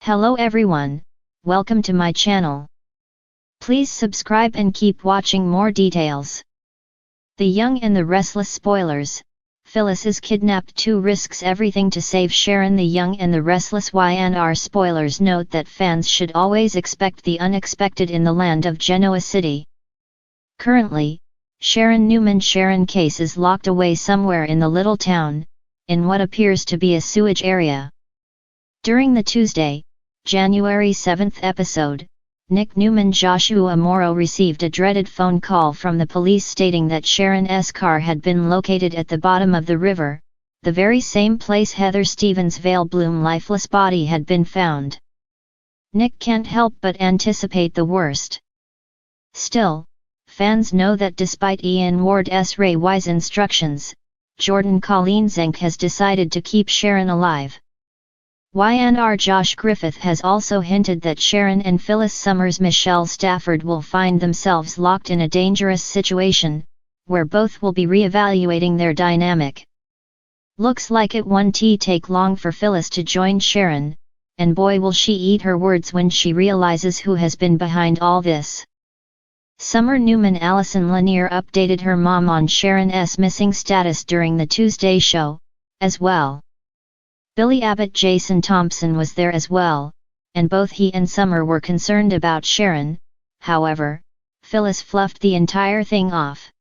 Hello everyone, welcome to my channel. Please subscribe and keep watching more details. The Young and the Restless spoilers. PHyllis is kidnapped too, risks everything to save Sharon. The Young and the Restless YNR spoilers note that fans should always expect the unexpected in the land of Genoa City. Currently, Sharon case is locked away somewhere in the little town, in what appears to be a sewage area. During the Tuesday, January 7th episode, Nick Newman Joshua Morrow received a dreaded phone call from the police stating that Sharon's car had been located at the bottom of the river, the very same place Heather Stevens' Vale Bloom lifeless body had been found. Nick can't help but anticipate the worst. Still, fans know that despite Ian Ward's Ray Wise instructions, Jordan Colleen Zenk has decided to keep Sharon alive. YNR Josh Griffith has also hinted that Sharon and Phyllis Summers' Michelle Stafford will find themselves locked in a dangerous situation, where both will be re-evaluating their dynamic. Looks like it won't take long for Phyllis to join Sharon, and boy will she eat her words when she realizes who has been behind all this. Summer Newman Allison Lanier updated her mom on Sharon's missing status during the Tuesday show, as well. Billy Abbott Jason Thompson was there as well, and both he and Summer were concerned about Sharon. However, Phyllis fluffed the entire thing off.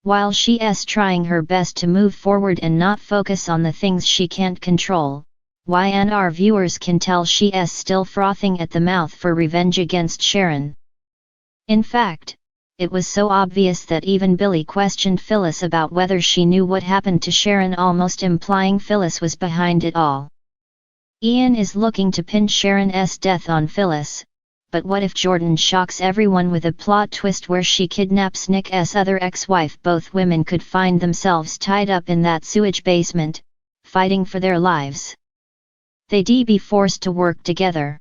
While she's trying her best to move forward and not focus on the things she can't control, YNR viewers can tell she's still frothing at the mouth for revenge against Sharon. In fact, it was so obvious that even Billy questioned Phyllis about whether she knew what happened to Sharon, almost implying Phyllis was behind it all. Ian is looking to pin Sharon's death on Phyllis, but what if Jordan shocks everyone with a plot twist where she kidnaps Nick's other ex-wife? Both women could find themselves tied up in that sewage basement, fighting for their lives. They'd be forced to work together.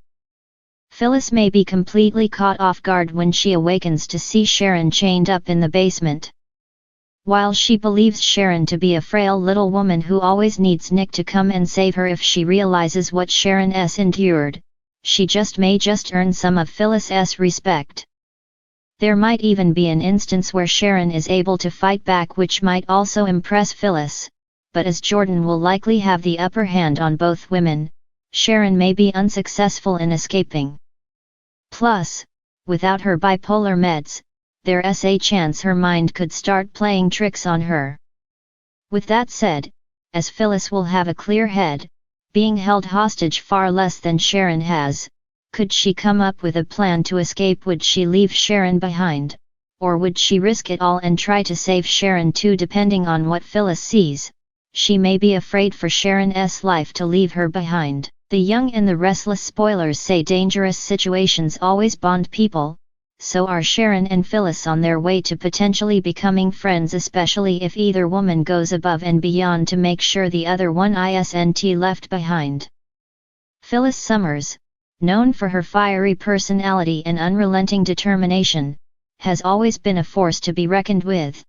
Phyllis may be completely caught off guard when she awakens to see Sharon chained up in the basement. While she believes Sharon to be a frail little woman who always needs Nick to come and save her if she realizes what Sharon's endured, she may earn some of Phyllis's respect. There might even be an instance where Sharon is able to fight back, which might also impress Phyllis, but as Jordan will likely have the upper hand on both women, Sharon may be unsuccessful in escaping. Plus, without her bipolar meds, there's a chance her mind could start playing tricks on her. With that said, as Phyllis will have a clear head, being held hostage far less than Sharon has, could she come up with a plan to escape? Would she leave Sharon behind, or would she risk it all and try to save Sharon too? Depending on what Phyllis sees, she may be afraid for Sharon's life to leave her behind. The Young and the Restless spoilers say dangerous situations always bond people, so are Sharon and Phyllis on their way to potentially becoming friends, especially if either woman goes above and beyond to make sure the other one isn't left behind. Phyllis Summers, known for her fiery personality and unrelenting determination, has always been a force to be reckoned with.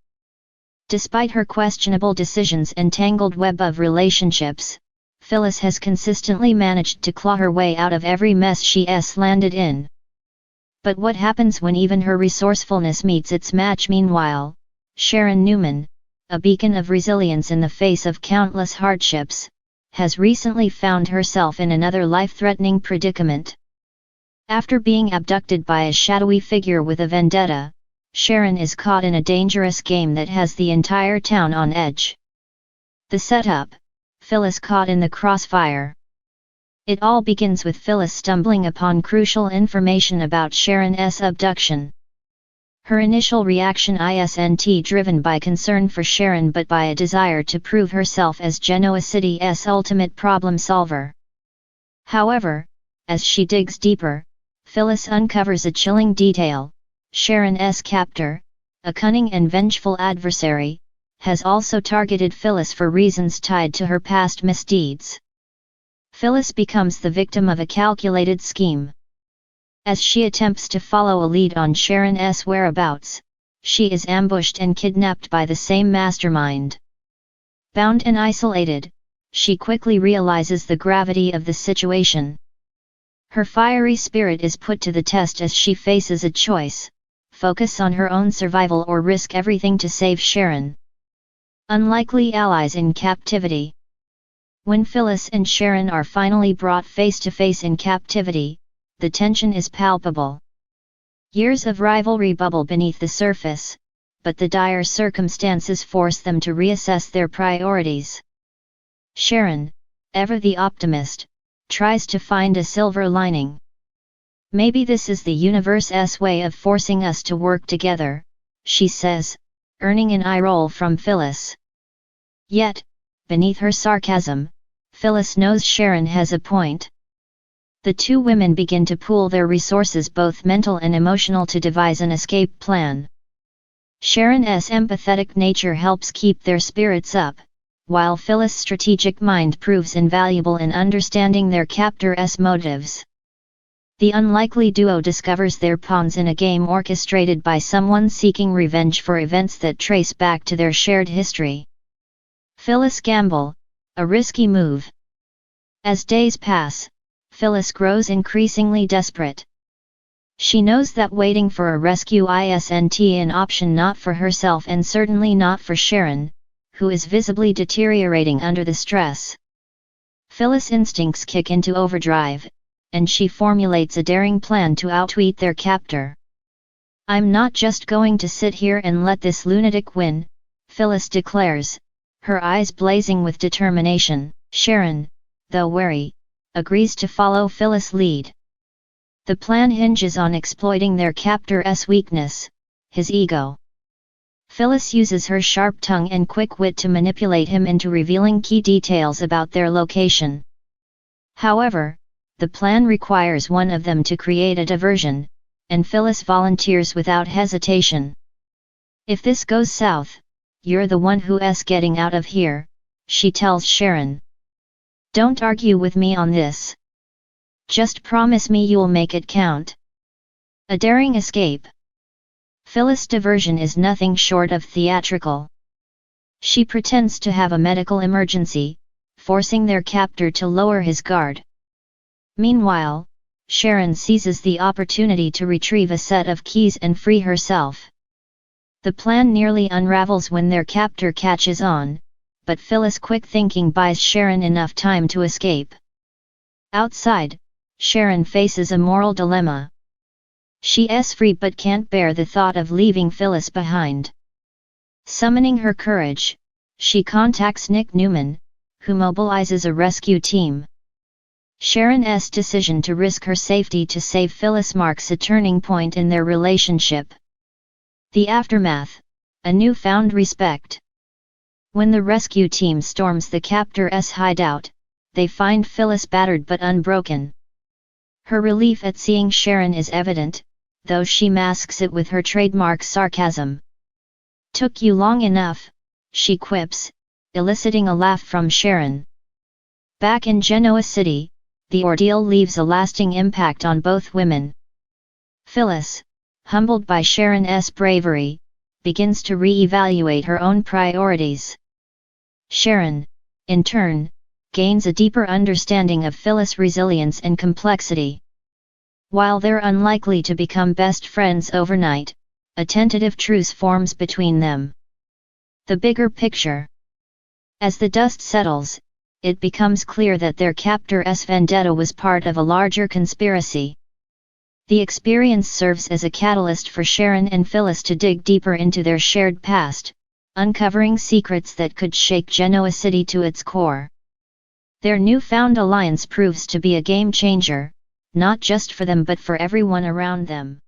Despite her questionable decisions and tangled web of relationships, Phyllis has consistently managed to claw her way out of every mess she's landed in. But what happens when even her resourcefulness meets its match? Meanwhile, Sharon Newman, a beacon of resilience in the face of countless hardships, has recently found herself in another life-threatening predicament. After being abducted by a shadowy figure with a vendetta, Sharon is caught in a dangerous game that has the entire town on edge. The setup: Phyllis caught in the crossfire. It all begins with Phyllis stumbling upon crucial information about Sharon's abduction. Her initial reaction isn't driven by concern for Sharon but by a desire to prove herself as Genoa City's ultimate problem solver. However, as she digs deeper, Phyllis uncovers a chilling detail: Sharon's captor, a cunning and vengeful adversary, has also targeted Phyllis for reasons tied to her past misdeeds. Phyllis becomes the victim of a calculated scheme. As she attempts to follow a lead on Sharon's whereabouts, she is ambushed and kidnapped by the same mastermind. Bound and isolated, she quickly realizes the gravity of the situation. Her fiery spirit is put to the test as she faces a choice: focus on her own survival or risk everything to save Sharon. Unlikely allies in captivity. When Phyllis and Sharon are finally brought face to face in captivity, the tension is palpable. Years of rivalry bubble beneath the surface, but the dire circumstances force them to reassess their priorities. Sharon, ever the optimist, tries to find a silver lining. "Maybe this is the universe's way of forcing us to work together," she says, earning an eye roll from Phyllis. Yet, beneath her sarcasm, Phyllis knows Sharon has a point. The two women begin to pool their resources, both mental and emotional, to devise an escape plan. Sharon's empathetic nature helps keep their spirits up, while Phyllis' strategic mind proves invaluable in understanding their captor's motives. The unlikely duo discovers their pawns in a game orchestrated by someone seeking revenge for events that trace back to their shared history. Phyllis' gamble, a risky move. As days pass, Phyllis grows increasingly desperate. She knows that waiting for a rescue isn't an option, not for herself and certainly not for Sharon, who is visibly deteriorating under the stress. Phyllis' instincts kick into overdrive, and she formulates a daring plan to outwit their captor. "I'm not just going to sit here and let this lunatic win," Phyllis declares, her eyes blazing with determination. Sharon, though wary, agrees to follow Phyllis' lead. The plan hinges on exploiting their captor's weakness, his ego. Phyllis uses her sharp tongue and quick wit to manipulate him into revealing key details about their location. However, the plan requires one of them to create a diversion, and Phyllis volunteers without hesitation. "If this goes south, you're the one who's getting out of here," she tells Sharon. "Don't argue with me on this. Just promise me you'll make it count." A daring escape. Phyllis' diversion is nothing short of theatrical. She pretends to have a medical emergency, forcing their captor to lower his guard. Meanwhile, Sharon seizes the opportunity to retrieve a set of keys and free herself. The plan nearly unravels when their captor catches on, but Phyllis' quick thinking buys Sharon enough time to escape. Outside, Sharon faces a moral dilemma. She's free but can't bear the thought of leaving Phyllis behind. Summoning her courage, she contacts Nick Newman, who mobilizes a rescue team. Sharon's decision to risk her safety to save Phyllis marks a turning point in their relationship. The aftermath, a newfound respect. When the rescue team storms the captor's hideout, they find Phyllis battered but unbroken. Her relief at seeing Sharon is evident, though she masks it with her trademark sarcasm. "Took you long enough," she quips, eliciting a laugh from Sharon. Back in Genoa City, the ordeal leaves a lasting impact on both women. Phyllis, humbled by Sharon's bravery, begins to re-evaluate her own priorities. Sharon, in turn, gains a deeper understanding of Phyllis' resilience and complexity. While they're unlikely to become best friends overnight, a tentative truce forms between them. The bigger picture. As the dust settles, it becomes clear that their captor's vendetta was part of a larger conspiracy. The experience serves as a catalyst for Sharon and Phyllis to dig deeper into their shared past, uncovering secrets that could shake Genoa City to its core. Their newfound alliance proves to be a game changer, not just for them but for everyone around them.